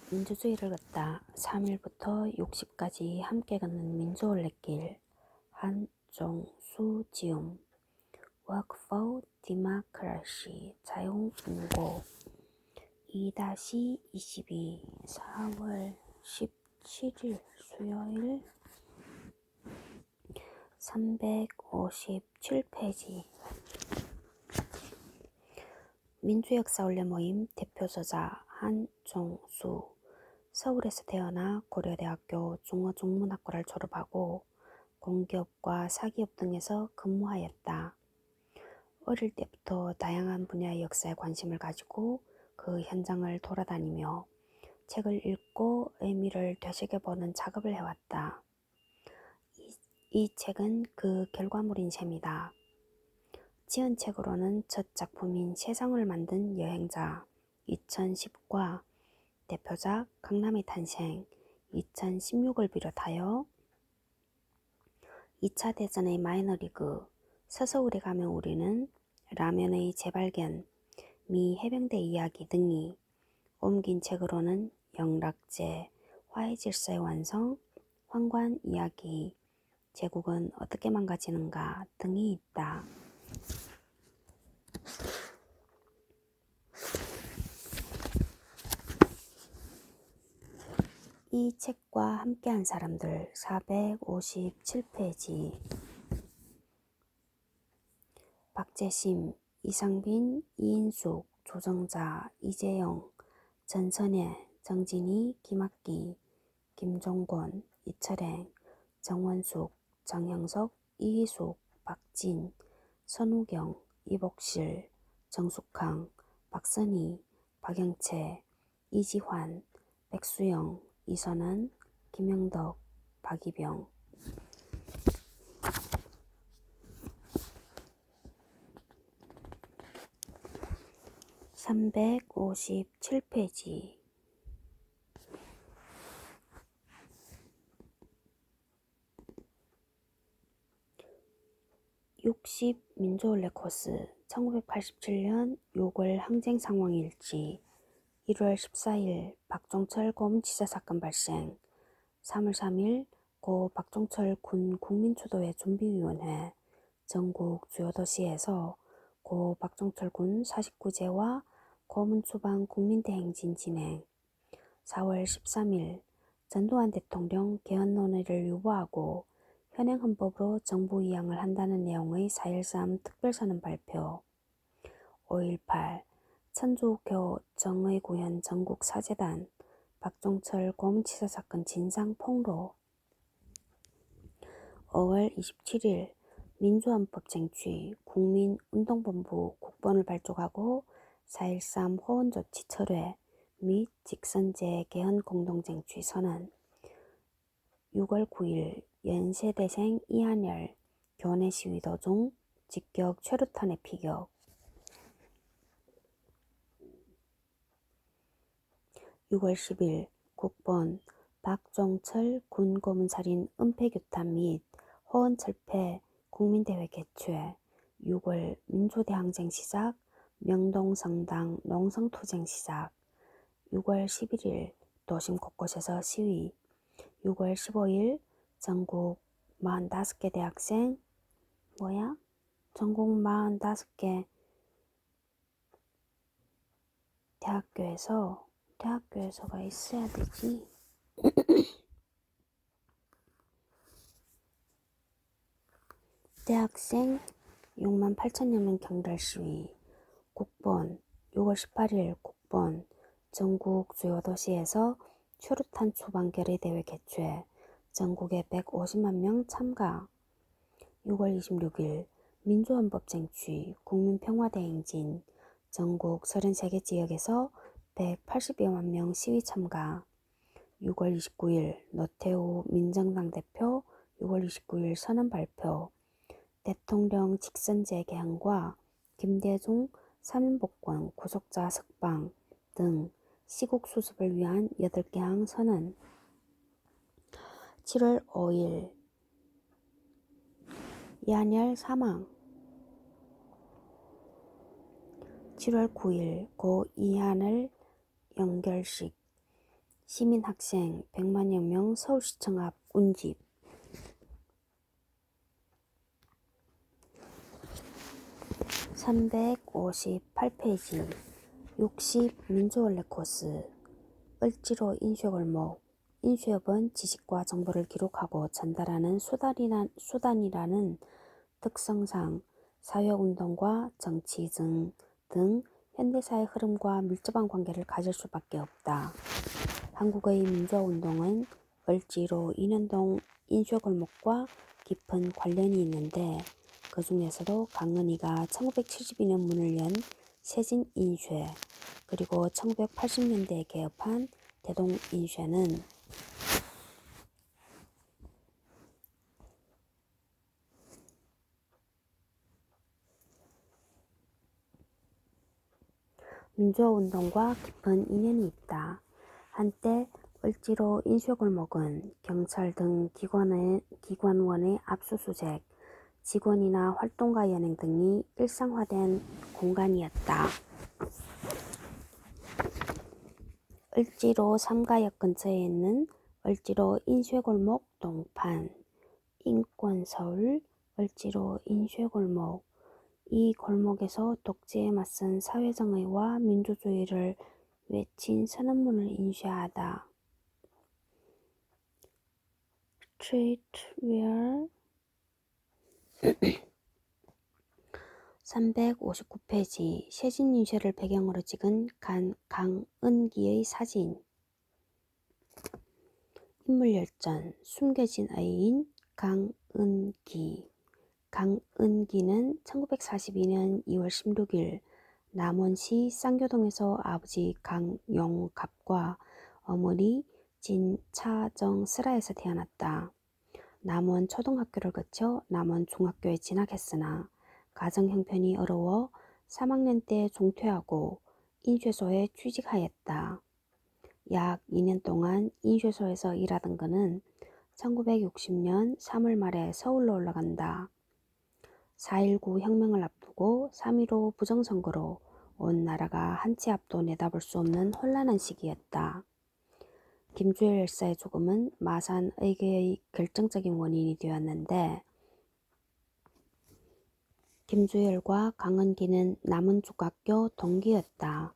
민주주의를 걷다 3일부터 60까지 함께 걷는 민주올레길 한종수 Walk for Democracy 자유운고 2-22 4월 17일 수요일 357페이지 민주역사올레 모임 대표저자 한종수 서울에서 태어나 고려대학교 중어중문학과를 졸업하고 공기업과 사기업 등에서 근무하였다. 어릴 때부터 다양한 분야의 역사에 관심을 가지고 그 현장을 돌아다니며 책을 읽고 의미를 되새겨보는 작업을 해왔다. 이 책은 그 결과물인 셈이다. 지은 책으로는 첫 작품인 세상을 만든 여행자 2010과 대표작 강남의 탄생 2016을 비롯하여 2차 대전의 마이너리그, 서서울에 가면 우리는, 라면의 재발견, 미 해병대 이야기 등이 옮긴 책으로는 영락제, 화해 질서의 완성, 황관 이야기, 제국은 어떻게 망가지는가 등이 있다. 이 책과 함께한 사람들 457페이지 박재심, 이상빈, 이인숙, 조정자, 이재영, 전선혜, 정진희, 김학기, 김종권, 이철행, 정원숙, 정형석, 이희숙, 박진, 선우경, 이복실, 정숙항, 박선희, 박영채, 이지환, 백수영, 이선은, 김영덕, 박이병 357페이지 60 민주올레 코스 1987년 6월 항쟁 상황일지 1월 14일 박종철 고문치사 사건 발생 3월 3일 고 박종철 군 국민추도회 준비위원회 전국 주요 도시에서 고 박종철 군 49제와 고문추방 국민대행진 진행 4월 13일 전두환 대통령 개헌 논의를 유보하고 현행 헌법으로 정부 이양을 한다는 내용의 4.13 특별선언 발표 5.18 천주교 정의구현 전국사재단 박종철 고문치사 사건 진상 폭로 5월 27일 민주헌법 쟁취 국민운동본부 국본을 발족하고 4.13 호언조치 철회 및 직선제 개헌 공동쟁취 선언 6월 9일 연세대생 이한열 교내 시위 도중 직격 최루탄에 피격 6월 10일 국본 박종철 군 고문살인 은폐규탄 및 호언철폐 국민대회 개최 6월 민주대항쟁 시작 명동성당 농성투쟁 시작 6월 11일 도심 곳곳에서 시위 6월 15일 전국 45개 대학생 전국 45개 대학교에서가 있어야 되지. 대학생 6만 8천여 명 경찰 시위 국본 6월 18일 국본 전국 주요 도시에서 최루탄 추방 결의대회 개최 전국에 150만 명 참가 6월 26일 민주헌법 쟁취 국민평화대행진 전국 33개 지역에서 180여만 명 시위 참가 6월 29일 노태우 민정당 대표 6월 29일 선언 발표 대통령 직선제 개헌과 김대중 3인복권 구속자 석방 등 시국 수습을 위한 8개 항 선언 7월 5일 이한열 사망 7월 9일 고 이한열 연결식 시민학생 100만여 명 서울시청 앞 운집. 358페이지 60 민주원래 코스 을지로 인쇄골목. 인쇄업은 지식과 정보를 기록하고 전달하는 수단이라는 특성상 사회운동과 정치 등 현대사의 흐름과 밀접한 관계를 가질 수밖에 없다. 한국의 민주화운동은 을지로 인현동 인쇄골목과 깊은 관련이 있는데 그 중에서도 강은희가 1972년 문을 연 세진인쇄 그리고 1980년대에 개업한 대동인쇄는 민주화운동과 깊은 인연이 있다. 한때 을지로 인쇄골목은 경찰 등 기관원의 압수수색, 직원이나 활동가 연행 등이 일상화된 공간이었다. 을지로 삼가역 근처에 있는 을지로 인쇄골목 동판, 인권서울, 을지로 인쇄골목. 이 골목에서 독재에 맞선 사회정의와 민주주의를 외친 선언문을 인쇄하다. Streetwear 359페이지 세진인쇄를 배경으로 찍은 강은기의 사진. 인물열전 숨겨진 의인 강은기. 강은기는 1942년 2월 16일 남원시 쌍교동에서 아버지 강용갑과 어머니 진차정스라에서 태어났다. 남원 초등학교를 거쳐 남원 중학교에 진학했으나 가정 형편이 어려워 3학년 때 종퇴하고 인쇄소에 취직하였다. 약 2년 동안 인쇄소에서 일하던 그는 1960년 3월 말에 서울로 올라간다. 4.19 혁명을 앞두고 3.15 부정선거로 온 나라가 한 치 앞도 내다볼 수 없는 혼란한 시기였다. 김주열 열사의 죽음은 마산 의계의 결정적인 원인이 되었는데 김주열과 강은기는 남원중학교 동기였다.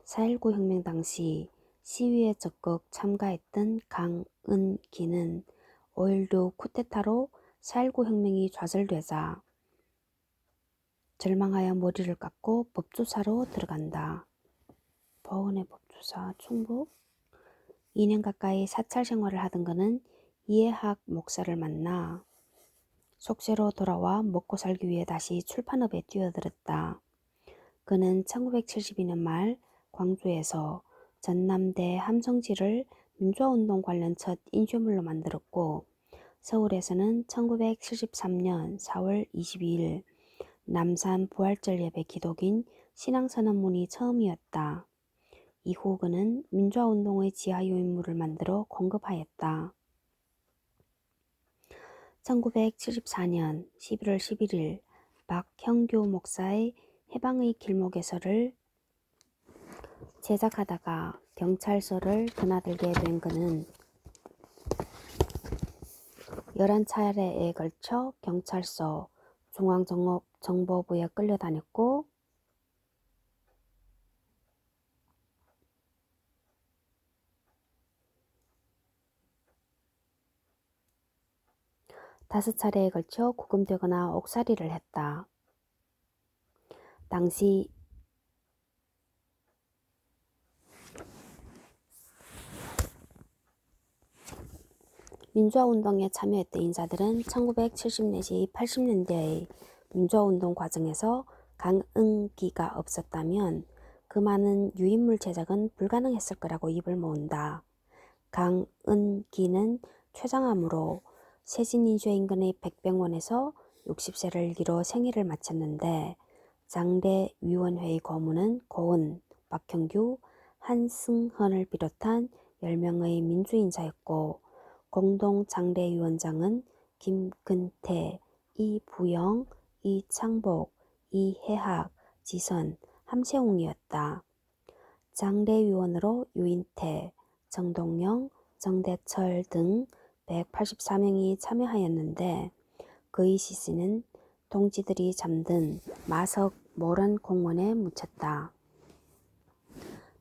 4.19 혁명 당시 시위에 적극 참가했던 강은기는 5.16 쿠데타로 4.19 혁명이 좌절되자 절망하여 머리를 깎고 법조사로 들어간다. 버은의 법조사 충북. 2년 가까이 사찰 생활을 하던 그는 이해학 목사를 만나 속세로 돌아와 먹고 살기 위해 다시 출판업에 뛰어들었다. 그는 1972년 말 광주에서 전남대 함성지를 민주화운동 관련 첫 인쇄물로 만들었고 서울에서는 1973년 4월 22일 남산 부활절 예배 기독인 신앙선언문이 처음이었다. 이후 그는 민주화운동의 지하요인물을 만들어 공급하였다. 1974년 11월 11일 박형규 목사의 해방의 길목에서를 제작하다가 경찰서를 드나들게 된 그는 11차례에 걸쳐 경찰서 중앙정보부에 끌려다녔고 다섯 차례에 걸쳐 구금되거나 옥살이를 했다. 당시 민주화운동에 참여했던 인사들은 1970 내지 80년대의 민주화운동 과정에서 강은기가 없었다면 그 많은 유인물 제작은 불가능했을 거라고 입을 모은다. 강은기는 췌장암으로 세진인쇄 인근의 백병원에서 60세를 기로 생애를 마쳤는데 장례위원회의 고문은 고은, 박형규, 한승헌을 비롯한 10명의 민주인사였고 공동 장례위원장은 김근태, 이부영, 이창복, 이해학, 지선, 함세웅이었다. 장례위원으로 유인태, 정동영, 정대철 등 184명이 참여하였는데 그의 시신은 동지들이 잠든 마석 모란 공원에 묻혔다.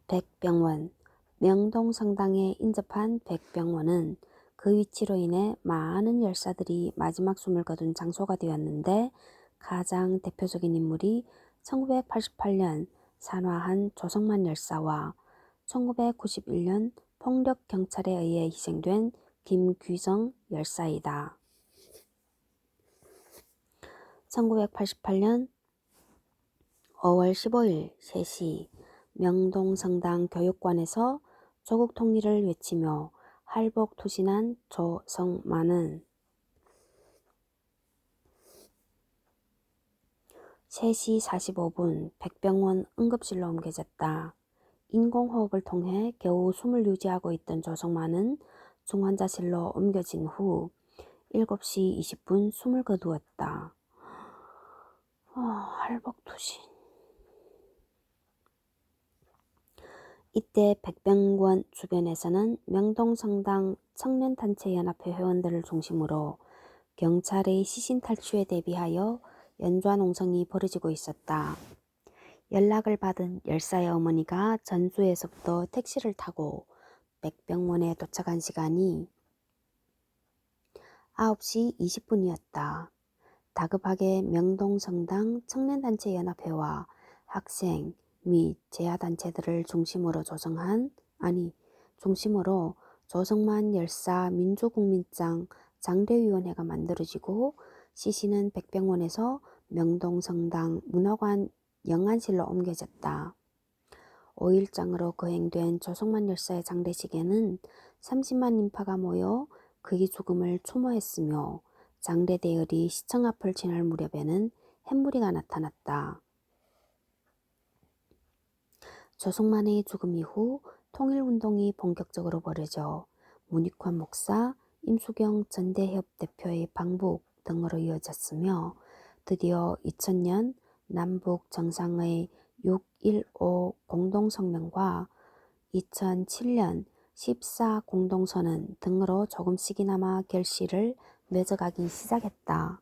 백병원, 명동성당에 인접한 백병원은 그 위치로 인해 많은 열사들이 마지막 숨을 거둔 장소가 되었는데 가장 대표적인 인물이 1988년 산화한 조성만 열사와 1991년 폭력경찰에 의해 희생된 김귀정 열사이다. 1988년 5월 15일 3시 명동성당 교육관에서 조국 통일을 외치며 할복 투신한 조성만은 3시 45분 백병원 응급실로 옮겨졌다. 인공호흡을 통해 겨우 숨을 유지하고 있던 조성만은 중환자실로 옮겨진 후 7시 20분 숨을 거두었다. 할복 투신. 이때 백병원 주변에서는 명동성당 청년단체연합회 회원들을 중심으로 경찰의 시신 탈취에 대비하여 연좌농성이 벌어지고 있었다. 연락을 받은 열사의 어머니가 전주에서부터 택시를 타고 백병원에 도착한 시간이 9시 20분이었다. 다급하게 명동성당 청년단체연합회와 학생 및 재야단체들을 중심으로 조성만 열사 민주국민장 장례위원회가 만들어지고 시신은 백병원에서 명동성당 문화관 영안실로 옮겨졌다. 5일장으로 거행된 조성만 열사의 장례식에는 30만 인파가 모여 그의 죽음을 추모했으며 장례 대열이 시청 앞을 지날 무렵에는 햇무리가 나타났다. 조성만의 죽음 이후 통일운동이 본격적으로 벌어져 문익환 목사, 임수경 전대협 대표의 방북 등으로 이어졌으며 드디어 2000년 남북 정상의 6.15 공동성명과 2007년 14 공동선언 등으로 조금씩이나마 결실을 맺어가기 시작했다.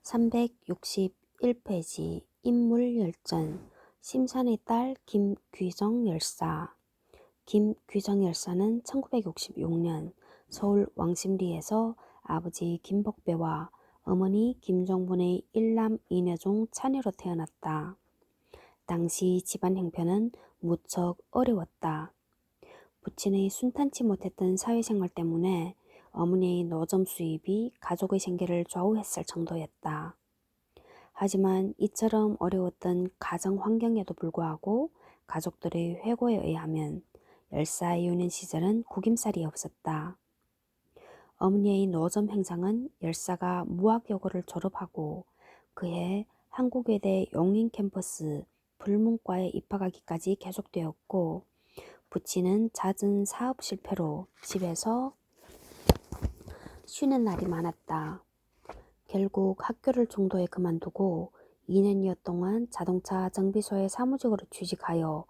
361페이지 인물열전 심산의 딸 김귀정 열사. 김귀정 열사는 1966년 서울 왕십리에서 아버지 김복배와 어머니 김종분의 일남 이녀 중 차녀로 태어났다. 당시 집안 형편은 무척 어려웠다. 부친의 순탄치 못했던 사회생활 때문에 어머니의 노점 수입이 가족의 생계를 좌우했을 정도였다. 하지만 이처럼 어려웠던 가정 환경에도 불구하고 가족들의 회고에 의하면 열사의 유년 시절은 구김살이 없었다. 어머니의 노점 행상은 열사가 무학여고를 졸업하고 그해 한국외대 용인 캠퍼스 불문과에 입학하기까지 계속되었고 부친은 잦은 사업 실패로 집에서 쉬는 날이 많았다. 결국 학교를 중도에 그만두고 2년여 동안 자동차 정비소에 사무직으로 취직하여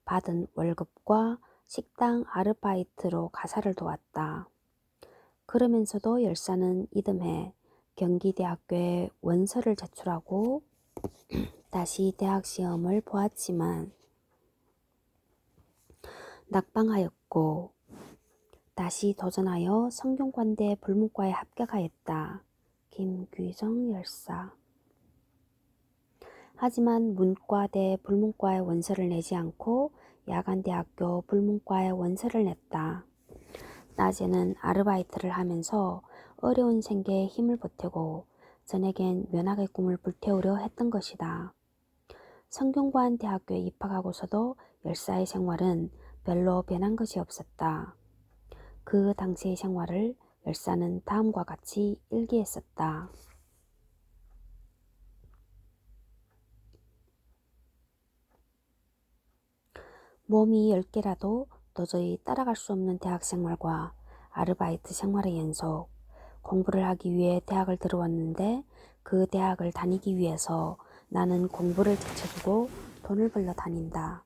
받은 월급과 식당 아르바이트로 가사를 도왔다. 그러면서도 열사는 이듬해 경기대학교에 원서를 제출하고 다시 대학 시험을 보았지만 낙방하였고 다시 도전하여 성균관대 불문과에 합격하였다. 김귀정 열사. 하지만 문과대 불문과에 원서를 내지 않고 야간대학교 불문과에 원서를 냈다. 낮에는 아르바이트를 하면서 어려운 생계에 힘을 보태고 저녁엔 면학의 꿈을 불태우려 했던 것이다. 성균관 대학교에 입학하고서도 열사의 생활은 별로 변한 것이 없었다. 그 당시의 생활을 열사는 다음과 같이 일기했었다. 몸이 10개라도 도저히 따라갈 수 없는 대학 생활과 아르바이트 생활의 연속. 공부를 하기 위해 대학을 들어왔는데 그 대학을 다니기 위해서 나는 공부를 제쳐두고 돈을 벌러 다닌다.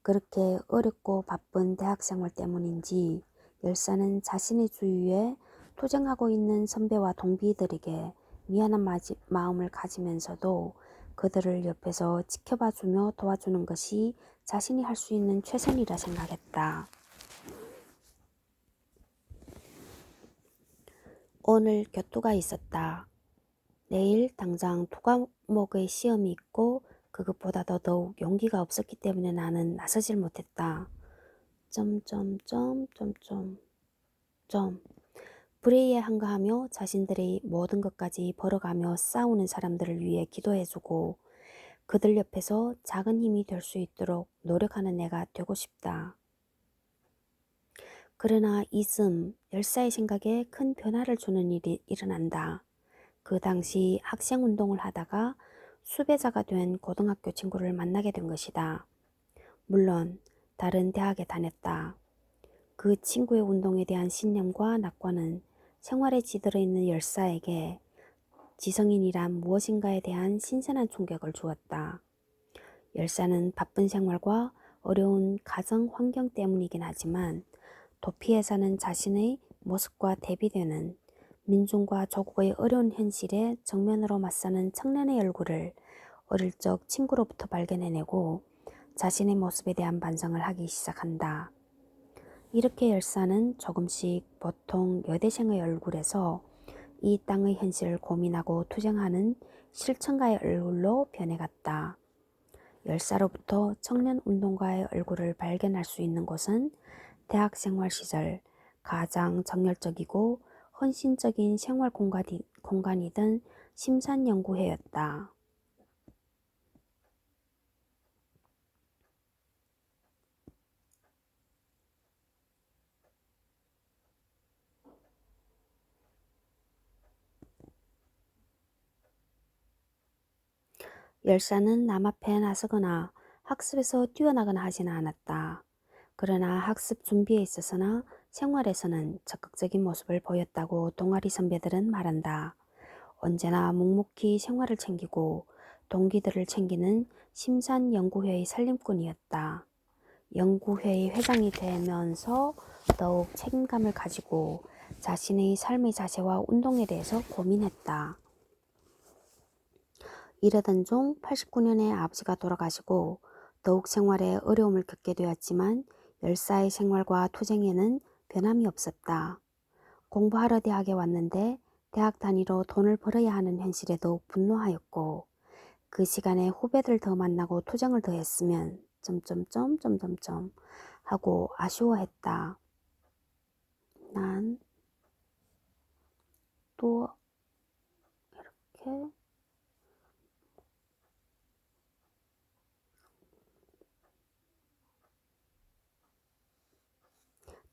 그렇게 어렵고 바쁜 대학 생활 때문인지 열사는 자신의 주위에 투쟁하고 있는 선배와 동기들에게 미안한 마음을 가지면서도 그들을 옆에서 지켜봐주며 도와주는 것이 자신이 할 수 있는 최선이라 생각했다. 오늘 교토가 있었다. 내일 당장 두 과목의 시험이 있고 그것보다도 더욱 용기가 없었기 때문에 나는 나서질 못했다. 불의에 한가하며 자신들의 모든 것까지 벌어가며 싸우는 사람들을 위해 기도해주고 그들 옆에서 작은 힘이 될 수 있도록 노력하는 내가 되고 싶다. 그러나 이쯤 열사의 생각에 큰 변화를 주는 일이 일어난다. 그 당시 학생운동을 하다가 수배자가 된 고등학교 친구를 만나게 된 것이다. 물론 다른 대학에 다녔다. 그 친구의 운동에 대한 신념과 낙관은 생활에 지들어 있는 열사에게 지성인이란 무엇인가에 대한 신선한 충격을 주었다. 열사는 바쁜 생활과 어려운 가정 환경 때문이긴 하지만 도피에 사는 자신의 모습과 대비되는 민중과 조국의 어려운 현실에 정면으로 맞서는 청년의 얼굴을 어릴 적 친구로부터 발견해내고 자신의 모습에 대한 반성을 하기 시작한다. 이렇게 열사는 조금씩 보통 여대생의 얼굴에서 이 땅의 현실을 고민하고 투쟁하는 실천가의 얼굴로 변해갔다. 열사로부터 청년 운동가의 얼굴을 발견할 수 있는 곳은 대학 생활 시절 가장 정열적이고 헌신적인 생활 공간이던 심산연구회였다. 열사는 남 앞에 나서거나 학습에서 뛰어나거나 하지는 않았다. 그러나 학습 준비에 있어서나 생활에서는 적극적인 모습을 보였다고 동아리 선배들은 말한다. 언제나 묵묵히 생활을 챙기고 동기들을 챙기는 심산연구회의 살림꾼이었다. 연구회의 회장이 되면서 더욱 책임감을 가지고 자신의 삶의 자세와 운동에 대해서 고민했다. 이러던 중 89년에 아버지가 돌아가시고 더욱 생활에 어려움을 겪게 되었지만 열사의 생활과 투쟁에는 변함이 없었다. 공부하러 대학에 왔는데 대학 단위로 돈을 벌어야 하는 현실에 더욱 분노하였고 그 시간에 후배들 더 만나고 투쟁을 더 했으면 하고 아쉬워했다. 난 또 이렇게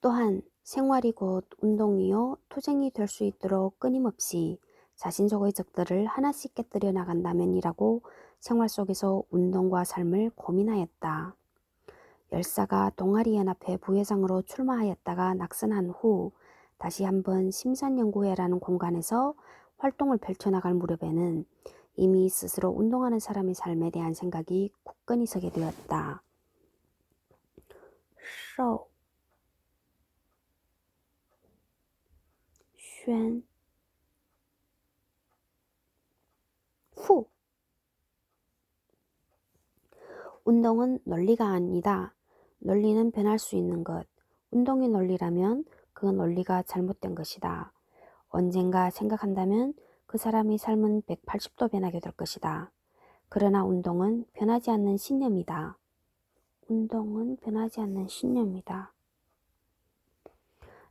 또한 생활이 곧 운동이요 투쟁이 될 수 있도록 끊임없이 자신 속의 적들을 하나씩 깨뜨려 나간다면이라고 생활 속에서 운동과 삶을 고민하였다. 열사가 동아리연합회 부회장으로 출마하였다가 낙선한 후 다시 한번 심산연구회라는 공간에서 활동을 펼쳐나갈 무렵에는 이미 스스로 운동하는 사람의 삶에 대한 생각이 굳건히 서게 되었다. 宣후 운동은 논리가 아니다. 논리는 변할 수 있는 것. 운동이 논리라면 그 논리가 잘못된 것이다. 언젠가 생각한다면 그 사람의 삶은 180도 변하게 될 것이다. 그러나 운동은 변하지 않는 신념이다. 운동은 변하지 않는 신념이다.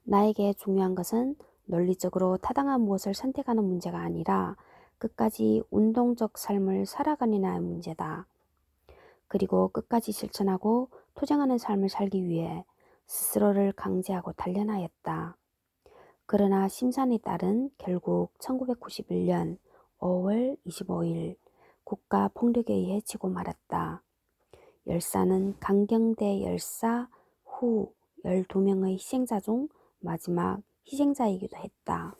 나에게 중요한 것은 논리적으로 타당한 무엇을 선택하는 문제가 아니라 끝까지 운동적 삶을 살아가느냐의 문제다. 그리고 끝까지 실천하고 투쟁하는 삶을 살기 위해 스스로를 강제하고 단련하였다. 그러나 심산의 딸은 결국 1991년 5월 25일 국가 폭력에 의해 지고 말았다. 열사는 강경대 열사 후 12명의 희생자 중 마지막 희생자이기도 했다.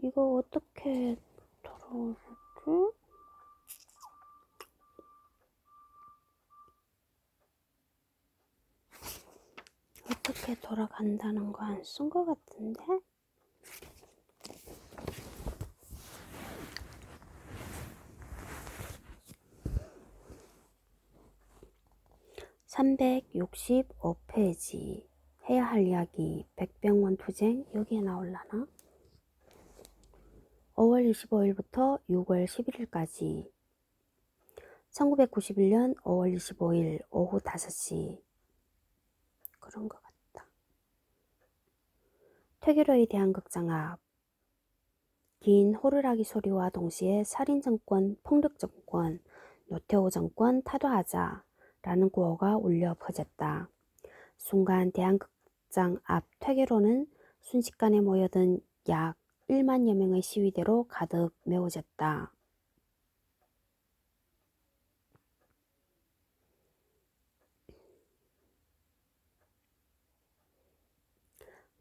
이거 어떻게 돌아오지? 어떻게 돌아간다는 거 안 쓴 것 같은데? (365페이지) 해야 할 이야기 백병원 투쟁 여기에 나올라나? 5월 25일부터 6월 11일까지 1991년 5월 25일 오후 5시 그런 것 같다. 퇴계로에 대한 극장 앞 긴 호루라기 소리와 동시에 살인정권, 폭력정권, 노태우 정권 타도하자 라는 구호가 울려 퍼졌다. 순간 대한극장 앞 퇴계로는 순식간에 모여든 약 1만여 명의 시위대로 가득 메워졌다.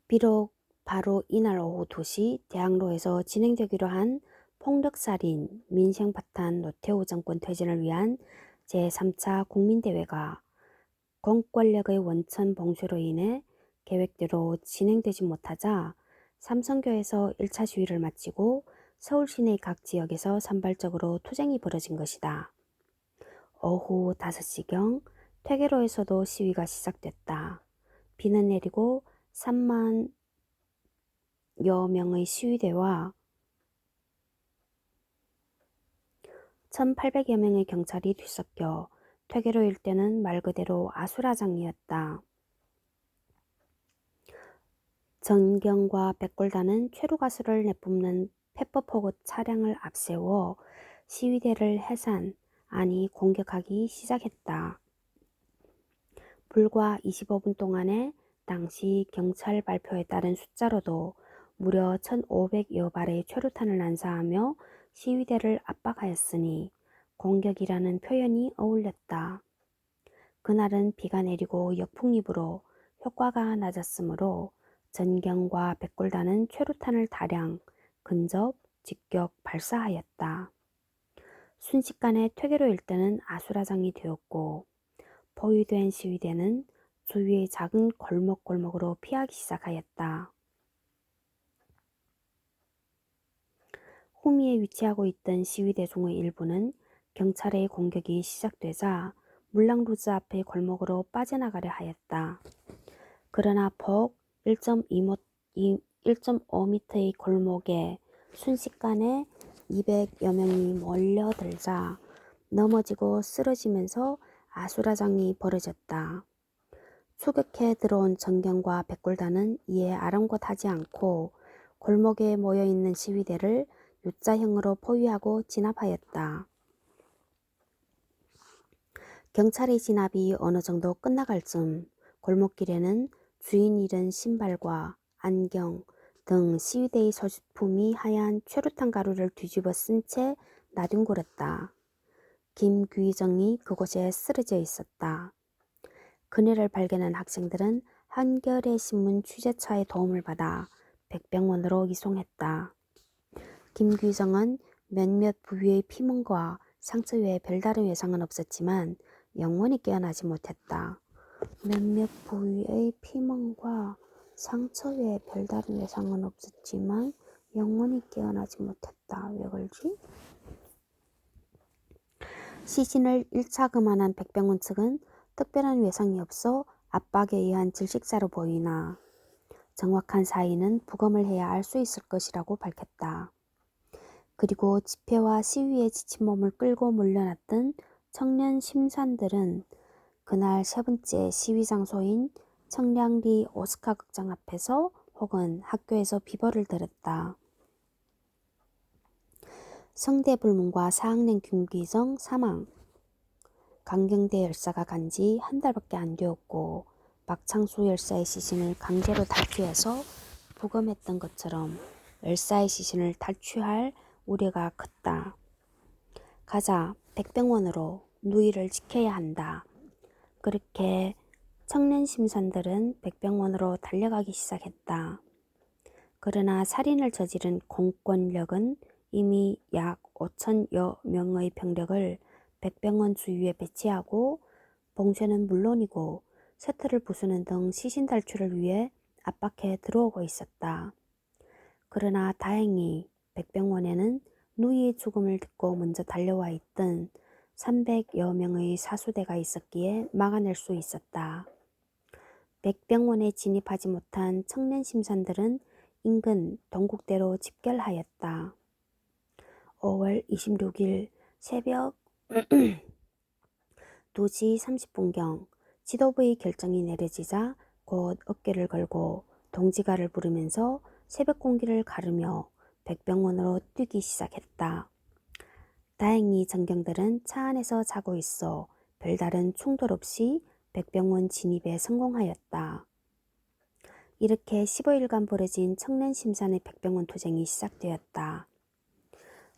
비록 바로 이날 오후 2시 대학로에서 진행되기로 한 폭력살인, 민생파탄 노태우 정권 퇴진을 위한 제3차 국민대회가 공권력의 원천 봉쇄로 인해 계획대로 진행되지 못하자 삼성교에서 1차 시위를 마치고 서울 시내 각 지역에서 산발적으로 투쟁이 벌어진 것이다. 오후 5시경 퇴계로에서도 시위가 시작됐다. 비는 내리고 3만여 명의 시위대와 1,800여 명의 경찰이 뒤섞여 퇴계로 일대는 말 그대로 아수라장이었다. 전경과 백골단은 최루가스를 내뿜는 페퍼포구 차량을 앞세워 시위대를 해산, 아니 공격하기 시작했다. 불과 25분 동안에 당시 경찰 발표에 따른 숫자로도 무려 1,500여 발의 최루탄을 난사하며 시위대를 압박하였으니 공격이라는 표현이 어울렸다. 그날은 비가 내리고 역풍입으로 효과가 낮았으므로 전경과 백골단은 최루탄을 다량 근접, 직격 발사하였다. 순식간에 퇴계로 일대는 아수라장이 되었고 포위된 시위대는 주위의 작은 골목골목으로 피하기 시작하였다. 후미에 위치하고 있던 시위대 중의 일부는 경찰의 공격이 시작되자 물랑루즈 앞의 골목으로 빠져나가려 하였다. 그러나 폭 1.5m의 골목에 순식간에 200여 명이 몰려들자 넘어지고 쓰러지면서 아수라장이 벌어졌다. 추격해 들어온 전경과 백골단은 이에 아랑곳하지 않고 골목에 모여있는 시위대를 U자형으로 포위하고 진압하였다. 경찰의 진압이 어느 정도 끝나갈 즈음 골목길에는 주인 잃은 신발과 안경 등 시위대의 소지품이 하얀 최루탄 가루를 뒤집어 쓴 채 나뒹굴었다. 김귀정이 그곳에 쓰러져 있었다. 그녀를 발견한 학생들은 한겨레 신문 취재차의 도움을 받아 백병원으로 이송했다. 김귀정은 몇몇 부위의 피멍과 상처 외에 별다른 외상은 없었지만 영원히 깨어나지 못했다. 몇몇 부위의 피멍과 상처 외에 별다른 외상은 없었지만 영원히 깨어나지 못했다. 왜 그러지? 시신을 1차 금환한 백병원 측은 특별한 외상이 없어 압박에 의한 질식사로 보이나 정확한 사인은 부검을 해야 알 수 있을 것이라고 밝혔다. 그리고 집회와 시위에 지친 몸을 끌고 몰려났던 청년 심산들은 그날 세 번째 시위 장소인 청량리 오스카 극장 앞에서 혹은 학교에서 비벌을 들었다. 성대불문과 4학년 김귀정 사망. 강경대 열사가 간 지 한 달밖에 안 되었고 박창수 열사의 시신을 강제로 탈취해서 부검했던 것처럼 열사의 시신을 탈취할 우려가 컸다. 가자, 백병원으로 누이를 지켜야 한다. 그렇게 청년 심산들은 백병원으로 달려가기 시작했다. 그러나 살인을 저지른 공권력은 이미 약 5천여 명의 병력을 백병원 주위에 배치하고 봉쇄는 물론이고 셔틀을 부수는 등 시신 탈출을 위해 압박해 들어오고 있었다. 그러나 다행히 백병원에는 누이의 죽음을 듣고 먼저 달려와 있던 300여 명의 사수대가 있었기에 막아낼 수 있었다. 백병원에 진입하지 못한 청년 심산들은 인근 동국대로 집결하였다. 5월 26일 새벽 2시 30분경 지도부의 결정이 내려지자 곧 어깨를 걸고 동지가를 부르면서 새벽 공기를 가르며 백병원으로 뛰기 시작했다. 다행히 전경들은 차 안에서 자고 있어 별다른 충돌 없이 백병원 진입에 성공하였다. 이렇게 15일간 벌어진 청년 심산의 백병원 투쟁이 시작되었다.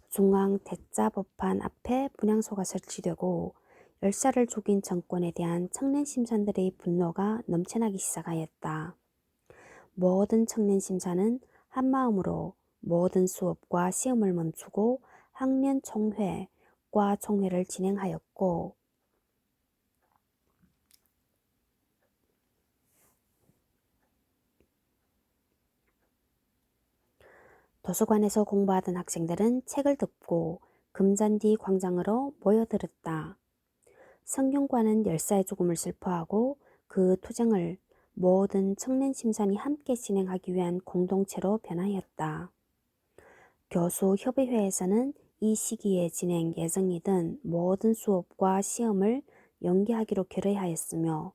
중앙 대짜법판 앞에 분향소가 설치되고 열사를 죽인 정권에 대한 청년 심산들의 분노가 넘쳐나기 시작하였다. 모든 청년 심사는 한마음으로 모든 수업과 시험을 멈추고 학년 총회, 과 총회를 진행하였고 도서관에서 공부하던 학생들은 책을 덮고 금잔디 광장으로 모여들었다. 성균관은 열사의 죽음을 슬퍼하고 그 투쟁을 모든 청년 심산이 함께 진행하기 위한 공동체로 변하였다. 교수협의회에서는 이 시기에 진행 예정이던 모든 수업과 시험을 연기하기로 결의하였으며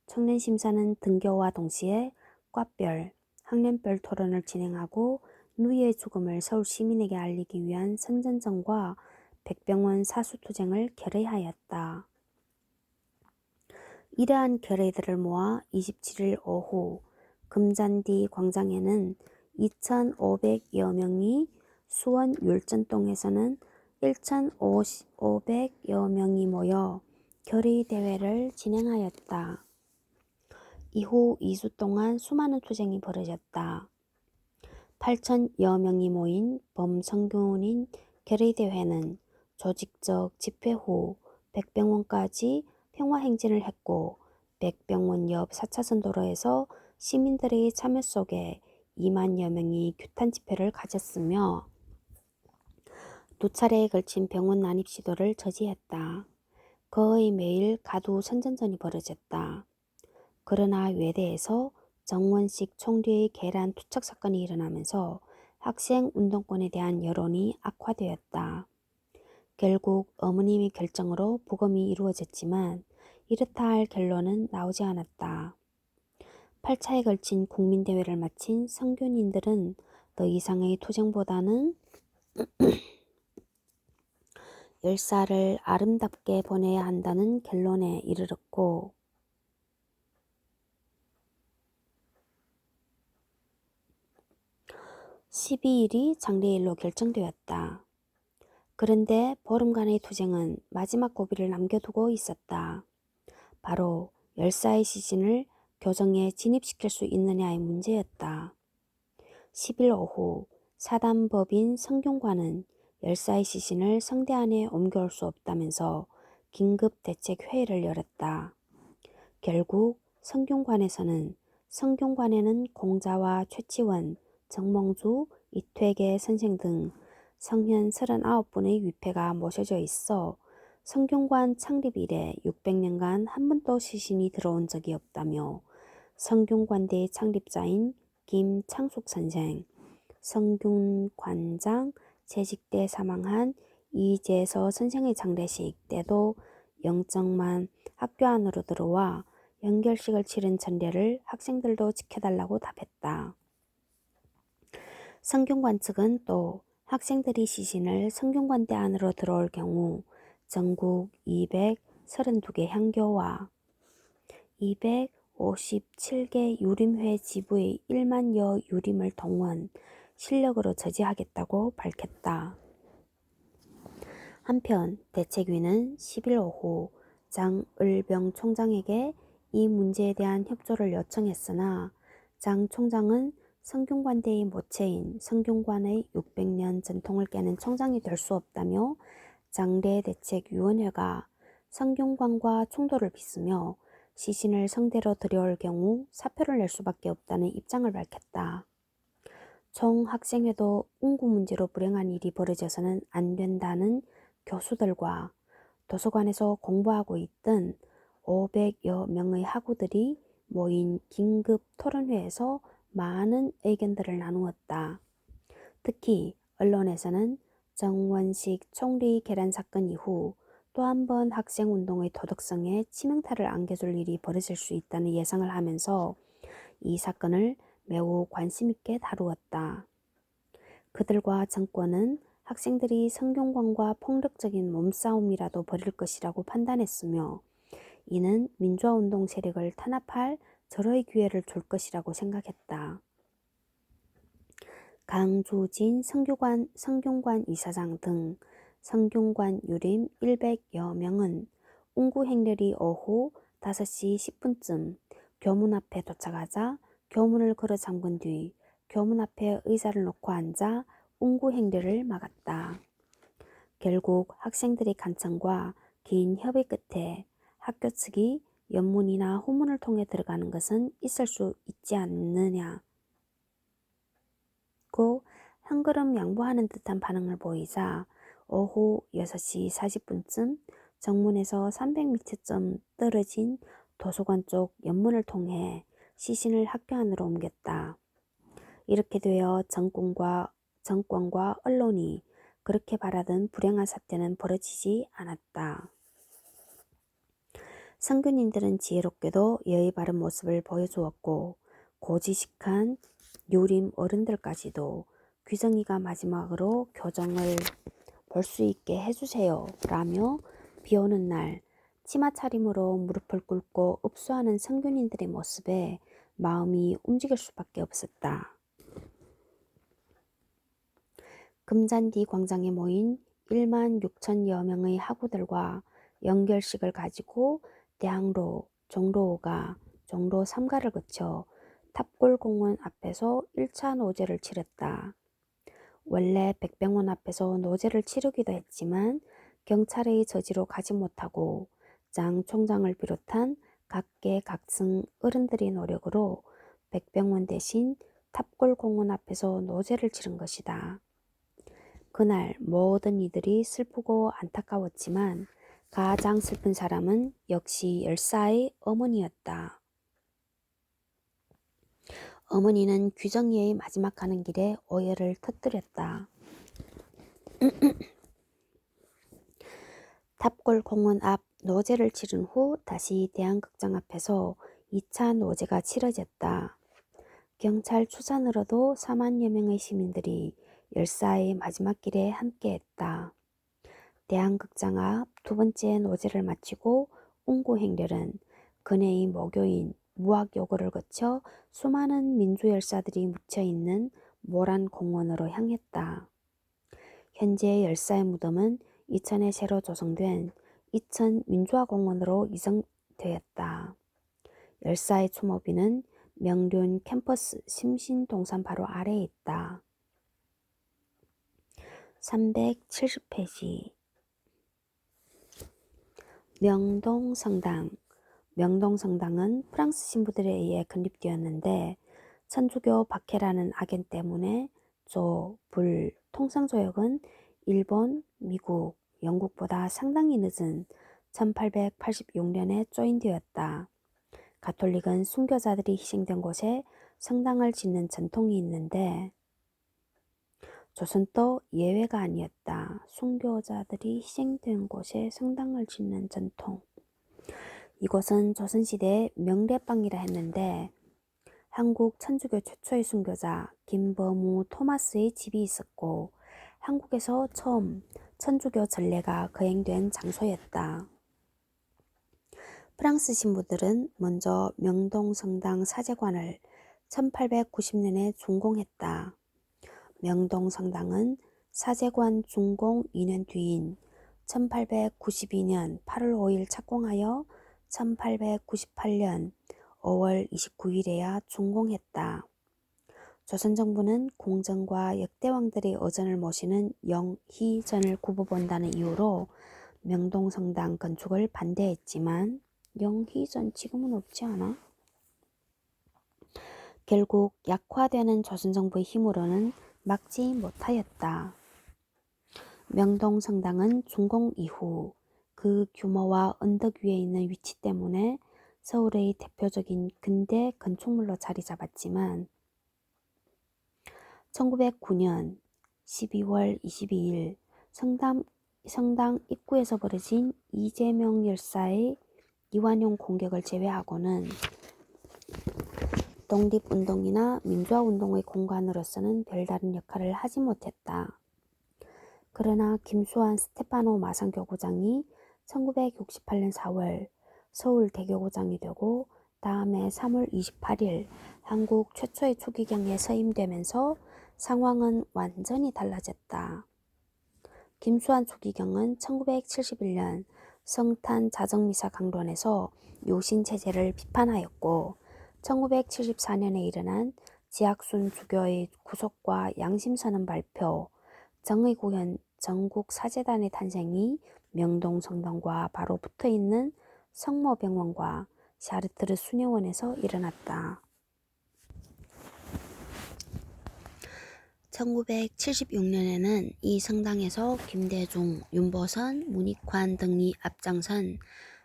청년 심사는 등교와 동시에 과별, 학년별 토론을 진행하고 누이의 죽음을 서울 시민에게 알리기 위한 선전전과 백병원 사수투쟁을 결의하였다. 이러한 결의들을 모아 27일 오후 금잔디 광장에는 2,500여 명이, 수원 율전동에서는 1,500여 명이 모여 결의대회를 진행하였다. 이후 2주 동안 수많은 투쟁이 벌어졌다. 8,000여 명이 모인 범성균인 결의대회는 조직적 집회 후 백병원까지 평화행진을 했고 백병원 옆 4차선 도로에서 시민들의 참여 속에 2만여 명이 규탄 집회를 가졌으며 2차례에 걸친 병원 난입 시도를 저지했다. 거의 매일 가두 선전전이 벌어졌다. 그러나 외대에서 정원식 총리의 계란 투척 사건이 일어나면서 학생 운동권에 대한 여론이 악화되었다. 결국 어머님의 결정으로 부검이 이루어졌지만 이렇다 할 결론은 나오지 않았다. 8차에 걸친 국민대회를 마친 성균인들은 더 이상의 투쟁보다는 열사를 아름답게 보내야 한다는 결론에 이르렀고 12일이 장례일로 결정되었다. 그런데 보름간의 투쟁은 마지막 고비를 남겨두고 있었다. 바로 열사의 시신을 교정에 진입시킬 수 있느냐의 문제였다. 10일 오후 사단법인 성균관은 열사의 시신을 성대 안에 옮겨올 수 없다면서 긴급 대책 회의를 열었다. 결국 성균관에서는 성균관에는 공자와 최치원, 정몽주, 이퇴계 선생 등 성현 39분의 위패가 모셔져 있어 성균관 창립 이래 600년간 한 번도 시신이 들어온 적이 없다며 성균관대 창립자인 김창숙 선생, 성균관장 재직 때 사망한 이재서 선생의 장례식 때도 영정만 학교 안으로 들어와 연결식을 치른 전례를 학생들도 지켜달라고 답했다. 성균관 측은 또 학생들이 시신을 성균관대 안으로 들어올 경우 전국 232개 향교와 257개 유림회 지부의 1만여 유림을 동원, 실력으로 저지하겠다고 밝혔다. 한편 대책위는 10일 오후 장을병 총장에게 이 문제에 대한 협조를 요청했으나 장 총장은 성균관대의 모체인 성균관의 600년 전통을 깨는 총장이 될 수 없다며 장례대책위원회가 성균관과 충돌을 빚으며 시신을 성대로 들여올 경우 사표를 낼 수밖에 없다는 입장을 밝혔다. 총학생회도 운구 문제로 불행한 일이 벌어져서는 안 된다는 교수들과 도서관에서 공부하고 있던 500여 명의 학우들이 모인 긴급 토론회에서 많은 의견들을 나누었다. 특히 언론에서는 정원식 총리 계란 사건 이후 또 한 번 학생운동의 도덕성에 치명타를 안겨줄 일이 벌어질 수 있다는 예상을 하면서 이 사건을 매우 관심 있게 다루었다. 그들과 정권은 학생들이 성균관과 폭력적인 몸싸움이라도 벌일 것이라고 판단했으며 이는 민주화운동 세력을 탄압할 절호의 기회를 줄 것이라고 생각했다. 강주진 성균관 이사장 등 성균관 유림 100여 명은 운구 행렬이 오후 5시 10분쯤 교문 앞에 도착하자 교문을 걸어 잠근 뒤 교문 앞에 의자를 놓고 앉아 운구 행렬을 막았다. 결국 학생들의 간청과 긴 협의 끝에 학교 측이 연문이나 후문을 통해 들어가는 것은 있을 수 있지 않느냐고 한 걸음 양보하는 듯한 반응을 보이자 오후 6시 40분쯤 정문에서 300m쯤 떨어진 도서관 쪽 연문을 통해 시신을 학교 안으로 옮겼다. 이렇게 되어 정권과 언론이 그렇게 바라던 불행한 사태는 벌어지지 않았다. 성균인들은 지혜롭게도 예의 바른 모습을 보여주었고 고지식한 유림 어른들까지도 규정이가 마지막으로 교정을 볼 수 있게 해주세요 라며 비오는 날 치마 차림으로 무릎을 꿇고 읍소하는 성균인들의 모습에 마음이 움직일 수밖에 없었다. 금잔디 광장에 모인 1만 6천여 명의 학우들과 연결식을 가지고 대학로, 종로가 종로 3가를 거쳐 탑골공원 앞에서 1차 노제를 치렀다. 원래 백병원 앞에서 노제를 치르기도 했지만 경찰의 저지로 가지 못하고 장 총장을 비롯한 각계 각층 어른들의 노력으로 백병원 대신 탑골공원 앞에서 노제를 치른 것이다. 그날 모든 이들이 슬프고 안타까웠지만 가장 슬픈 사람은 역시 열사의 어머니였다. 어머니는 규정이의 마지막 가는 길에 오열을 터뜨렸다. 탑골공원 앞 노제를 치른 후 다시 대한극장 앞에서 2차 노제가 치러졌다. 경찰 추산으로도 4만여 명의 시민들이 열사의 마지막 길에 함께했다. 대한극장 앞 두 번째 노제를 마치고 운구 행렬은 근해의 모교인 무학요고를 거쳐 수많은 민주열사들이 묻혀있는 모란공원으로 향했다. 현재 열사의 무덤은 이천에 새로 조성된 이천 민주화공원으로 이전되었다. 열사의 추모비는 명륜 캠퍼스 심신동산 바로 아래에 있다. 370페이지 명동성당. 명동성당은 프랑스 신부들에 의해 건립되었는데 천주교 박해라는 악연 때문에 통상조역은 일본, 미국, 영국보다 상당히 늦은 1886년에 조인되었다. 가톨릭은 순교자들이 희생된 곳에 성당을 짓는 전통이 있는데 조선도 예외가 아니었다. 순교자들이 희생된 곳에 성당을 짓는 전통. 이곳은 조선시대의 명례방이라 했는데 한국 천주교 최초의 순교자 김범우 토마스의 집이 있었고 한국에서 처음 천주교 전례가 거행된 장소였다. 프랑스 신부들은 먼저 명동성당 사제관을 1890년에 준공했다. 명동성당은 사제관 준공 2년 뒤인 1892년 8월 5일 착공하여 1898년 5월 29일에야 준공했다. 조선정부는 공정과 역대왕들의 어전을 모시는 영희전을 굽어본다는 이유로 명동성당 건축을 반대했지만 영희전 지금은 없지 않아? 결국 약화되는 조선정부의 힘으로는 막지 못하였다. 명동성당은 준공 이후 그 규모와 언덕 위에 있는 위치 때문에 서울의 대표적인 근대 건축물로 자리 잡았지만 1909년 12월 22일 성당 입구에서 벌어진 이재명 열사의 이완용 공격을 제외하고는 독립운동이나 민주화운동의 공간으로서는 별다른 역할을 하지 못했다. 그러나 김수환 스테파노 마산교구장이 1968년 4월 서울 대교구장이 되고 다음해 3월 28일 한국 최초의 초기경에 서임되면서 상황은 완전히 달라졌다. 김수환 초기경은 1971년 성탄 자정미사 강론에서 요신체제를 비판하였고 1974년에 일어난 지학순 주교의 구속과 양심선언 발표, 정의구현 전국사재단의 탄생이 명동성당과 바로 붙어있는 성모병원과 샤르트르 수녀원에서 일어났다. 1976년에는 이 성당에서 김대중, 윤보선, 문익환 등이 앞장선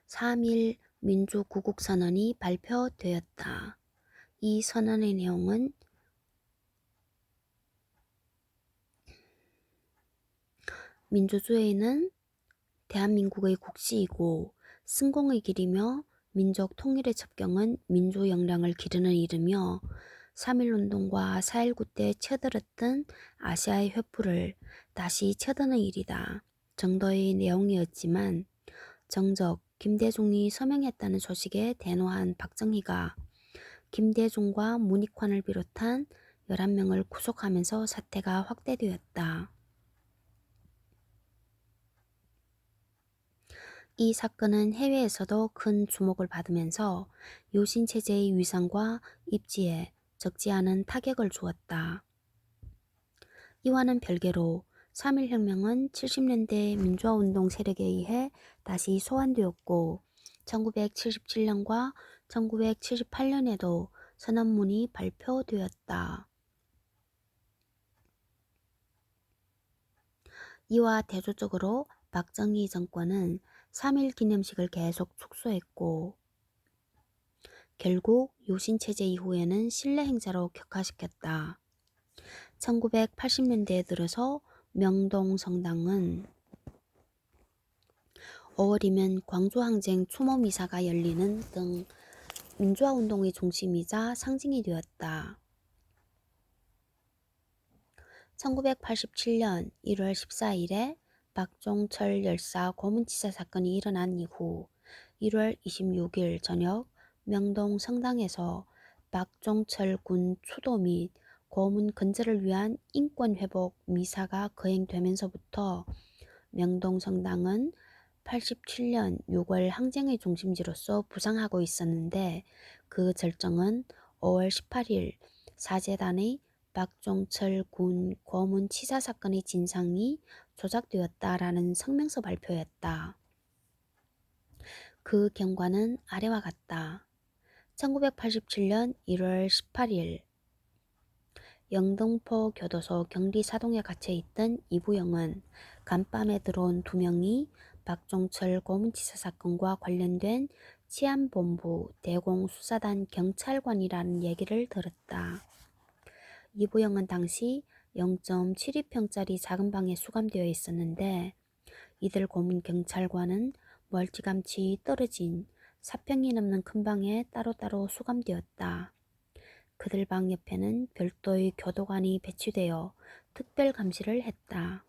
3.1 민주구국선언이 발표되었다. 이 선언의 내용은 민주주의는 대한민국의 국시이고 승공의 길이며 민족 통일의 첩경은 민주 역량을 기르는 일이며 3.1운동과 4.19 때 쳐들었던 아시아의 회포를 다시 쳐드는 일이다 정도의 내용이었지만 정적 김대중이 서명했다는 소식에 대노한 박정희가 김대중과 문익환을 비롯한 11명을 구속하면서 사태가 확대되었다. 이 사건은 해외에서도 큰 주목을 받으면서 요신체제의 위상과 입지에 적지 않은 타격을 주었다. 이와는 별개로 3.1혁명은 70년대 민주화운동 세력에 의해 다시 소환되었고 1977년과 1978년에도 선언문이 발표되었다. 이와 대조적으로 박정희 정권은 3.1 기념식을 계속 축소했고 결국 요신체제 이후에는 신뢰행사로 격화시켰다. 1980년대에 들어서 명동성당은 5월이면 광주항쟁 추모미사가 열리는 등 민주화운동의 중심이자 상징이 되었다. 1987년 1월 14일에 박종철 열사 고문치사 사건이 일어난 이후 1월 26일 저녁 명동 성당에서 박종철 군 추도 및 고문 근절을 위한 인권회복 미사가 거행되면서부터 명동 성당은 87년 6월 항쟁의 중심지로서 부상하고 있었는데 그 절정은 5월 18일 사재단의 박종철 군 고문 치사 사건의 진상이 조작되었다라는 성명서 발표였다. 그 경과는 아래와 같다. 1987년 1월 18일 영등포 교도소 격리사동에 갇혀있던 이부영은 간밤에 들어온 2명이 박종철 고문치사 사건과 관련된 치안본부 대공수사단 경찰관이라는 얘기를 들었다. 이부영은 당시 0.72평짜리 작은 방에 수감되어 있었는데 이들 고문 경찰관은 멀찌감치 떨어진 4평이 넘는 큰 방에 따로따로 수감되었다. 그들 방 옆에는 별도의 교도관이 배치되어 특별 감시를 했다.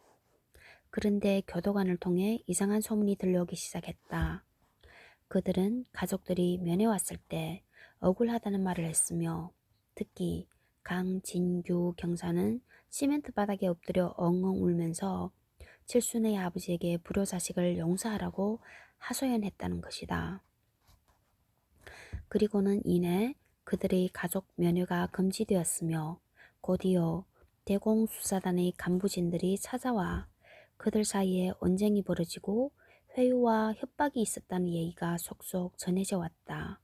그런데 교도관을 통해 이상한 소문이 들려오기 시작했다. 그들은 가족들이 면회 왔을 때 억울하다는 말을 했으며 특히 강진규 경사는 시멘트 바닥에 엎드려 엉엉 울면서 칠순의 아버지에게 불효자식을 용서하라고 하소연했다는 것이다. 그리고는 이내 그들의 가족 면회가 금지되었으며 곧이어 대공수사단의 간부진들이 찾아와 그들 사이에 언쟁이 벌어지고 회유와 협박이 있었다는 얘기가 속속 전해져 왔다.